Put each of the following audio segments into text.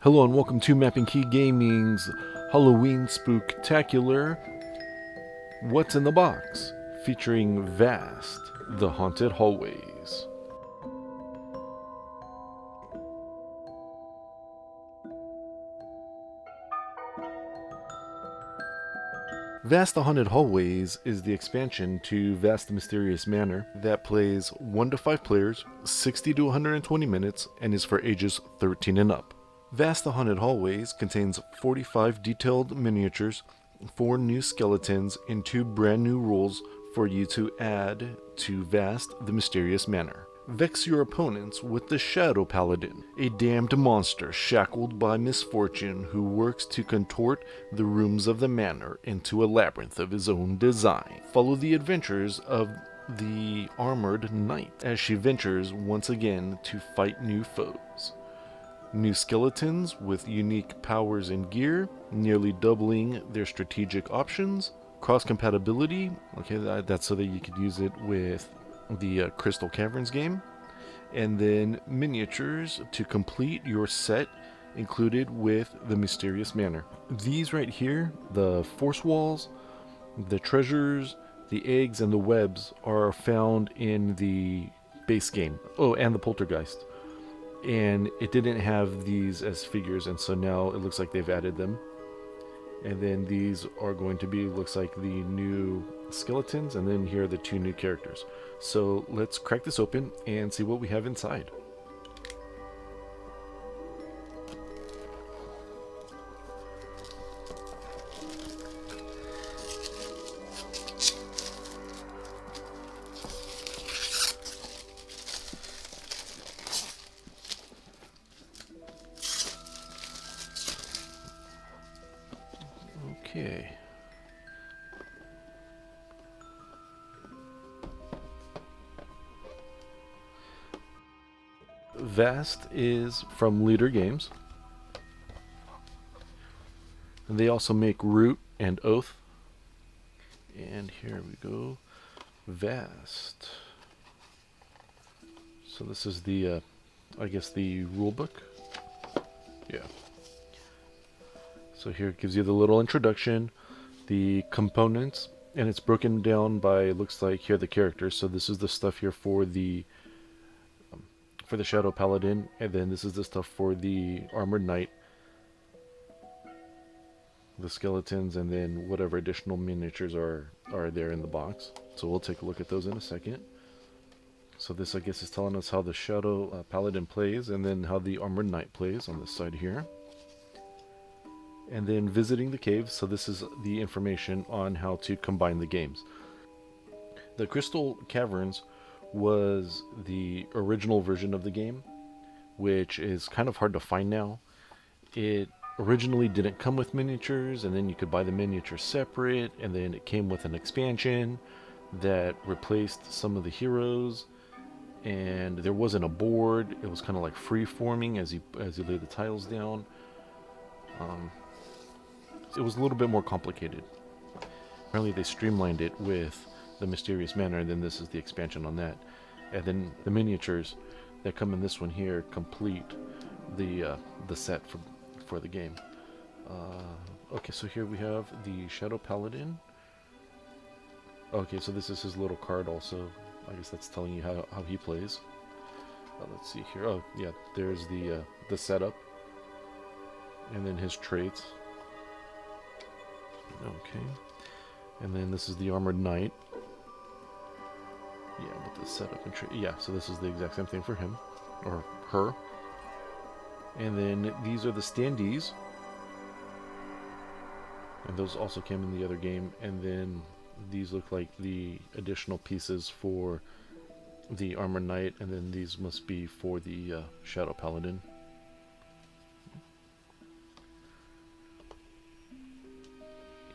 Hello and welcome to Mapping Key Gaming's Halloween Spooktacular What's in the Box, featuring Vast, the Haunted Hallways. Vast the Haunted Hallways is the expansion to Vast the Mysterious Manor that plays 1 to 5 players, 60 to 120 minutes, and is for ages 13 and up. Vast the Haunted Hallways contains 45 detailed miniatures, 4 new skeletons, and 2 brand new rules for you to add to Vast the Mysterious Manor. Vex your opponents with the Shadow Paladin, a damned monster shackled by misfortune who works to contort the rooms of the manor into a labyrinth of his own design. Follow the adventures of the Armored Knight as she ventures once again to fight new foes. New skeletons with unique powers and gear, nearly doubling their strategic options. Cross compatibility, okay, that's so that you could use it with the Crystal Caverns game. And then miniatures to complete your set included with the Mysterious Manor. These right here, the force walls, the treasures, the eggs, and the webs are found in the base game. Oh, and the Poltergeist. And it didn't have these as figures, and so now it looks like they've added them. And then these are going to be, looks like, the new skeletons, and then here are the 2 new characters. So let's crack this open and see what we have inside. Okay. Vast is from Leader Games. And they also make Root and Oath. And here we go. Vast. So this is the, I guess the rulebook. Yeah. So here it gives you the little introduction, the components, and it's broken down by, looks like here, the characters. So this is the stuff here for the Shadow Paladin, and then this is the stuff for the Armored Knight, the skeletons, and then whatever additional miniatures are there in the box. So we'll take a look at those in a second. So this, I guess, is telling us how the Shadow Paladin plays, and then how the Armored Knight plays on this side here. And then visiting the caves, so this is the information on how to combine the games. The Crystal Caverns was the original version of the game, which is kind of hard to find now. It originally didn't come with miniatures, and then you could buy the miniatures separate, and then it came with an expansion that replaced some of the heroes, and there wasn't a board. It was kind of like free-forming as you lay the tiles down. It was a little bit more complicated. Apparently they streamlined it with the Mysterious Manor, and then this is the expansion on that. And then the miniatures that come in this one here complete the set for the game. Okay, so here we have the Shadow Paladin. Okay, so this is his little card also. I guess that's telling you how he plays. Let's see here. Oh, yeah, there's the setup. And then his traits. Okay. And then this is the Armored Knight. Yeah, with the setup and yeah, so this is the exact same thing for him. Or her. And then these are the Standees. And those also came in the other game. And then these look like the additional pieces for the Armored Knight. And then these must be for the Shadow Paladin.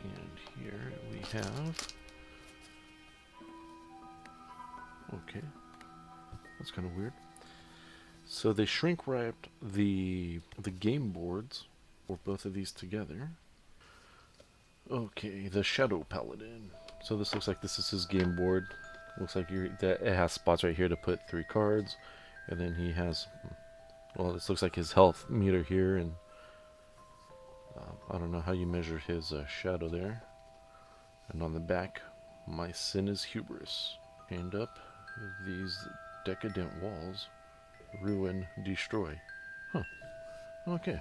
And here we have... Okay, that's kind of weird. So they shrink wrapped the game boards for both of these together. Okay, the Shadow Paladin. So this looks like this is his game board. Looks like it has spots right here to put 3 cards, and then he has, well, this looks like his health meter here, and I don't know how you measure his shadow there. And on the back, my sin is hubris. Chained up, these decadent walls ruin, destroy. Huh. Okay.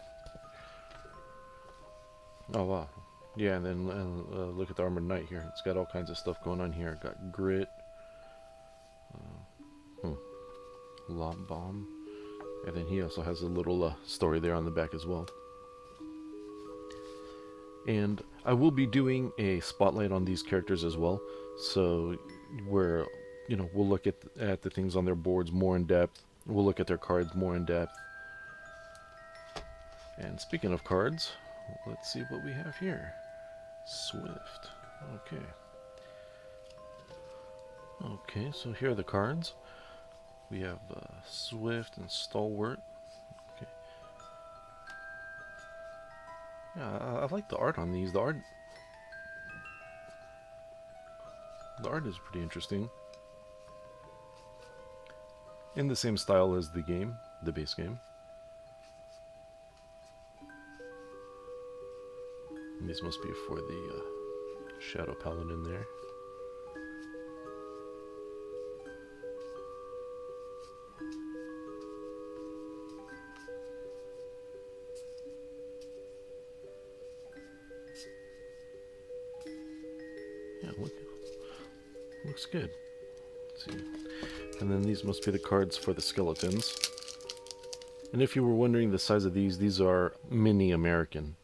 Oh wow. Yeah, and then look at the Armored Knight here. It's got all kinds of stuff going on here. Got grit, lob bomb, and then he also has a little story there on the back as well. And I will be doing a spotlight on these characters as well, so where we'll look at the things on their boards more in depth. We'll look at their cards more in depth. And speaking of cards, let's see what we have here. Swift. Okay. Okay, so here are the cards. We have Swift and Stalwart. Okay. Yeah, I like the art on these. The art is pretty interesting. In the same style as the game, the base game. And these must be for the Shadow Paladin there. Yeah, looks good. Let's see. And then these must be the cards for the skeletons. And if you were wondering the size of these are mini American.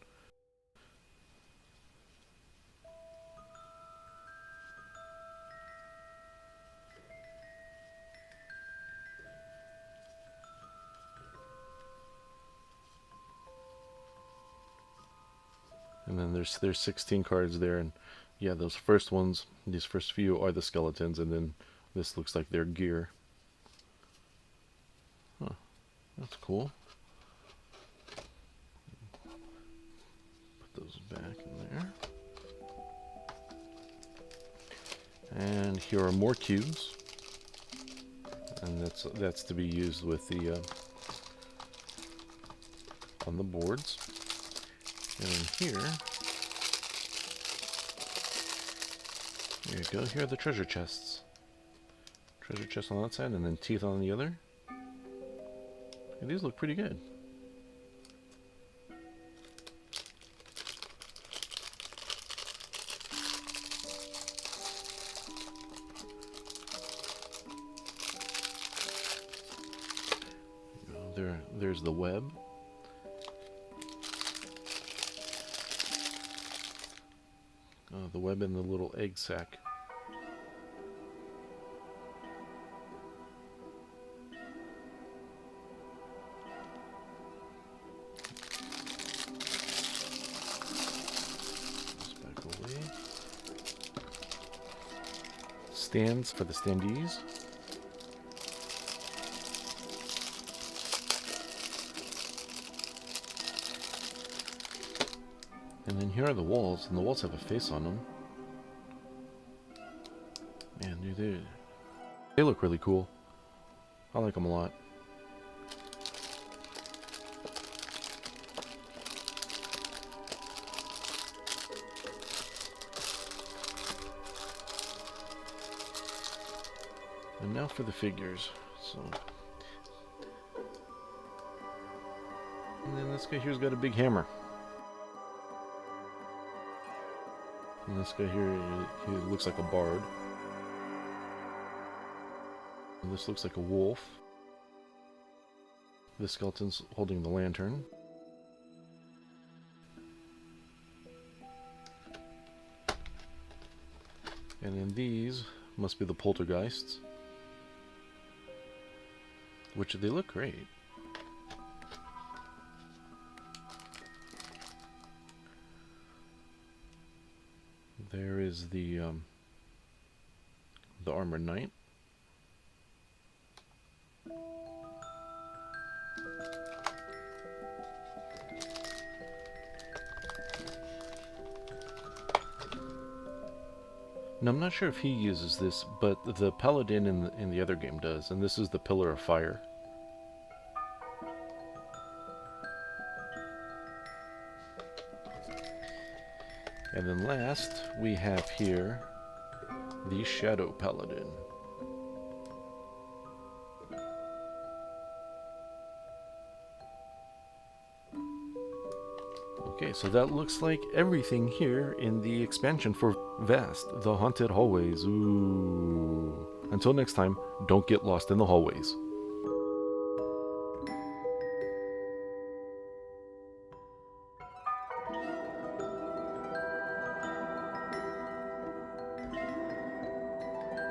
And then there's 16 cards there, and yeah, those first ones, these first few are the skeletons, and then this looks like their gear. Huh, that's cool. Put those back in there. And here are more cubes, and that's to be used with the on the boards. And here you go. Here are the treasure chests. Treasure chest on that side, and then teeth on the other. And these look pretty good. There's the web. The web in the little egg sac. Back away. Stands for the Standees. And then here are the walls, and the walls have a face on them. Man, dude, they look really cool. I like them a lot. And now for the figures. And then this guy here's got a big hammer. And this guy here, he looks like a bard. And this looks like a wolf. The skeleton's holding the lantern. And then these must be the poltergeists. Which they look great. There is the Armored Knight. Now, I'm not sure if he uses this, but the Paladin in the other game does, and this is the Pillar of Fire. And then last, we have here the Shadow Paladin. Okay, so that looks like everything here in the expansion for Vast, the Haunted Hallways. Ooh. Until next time, don't get lost in the hallways.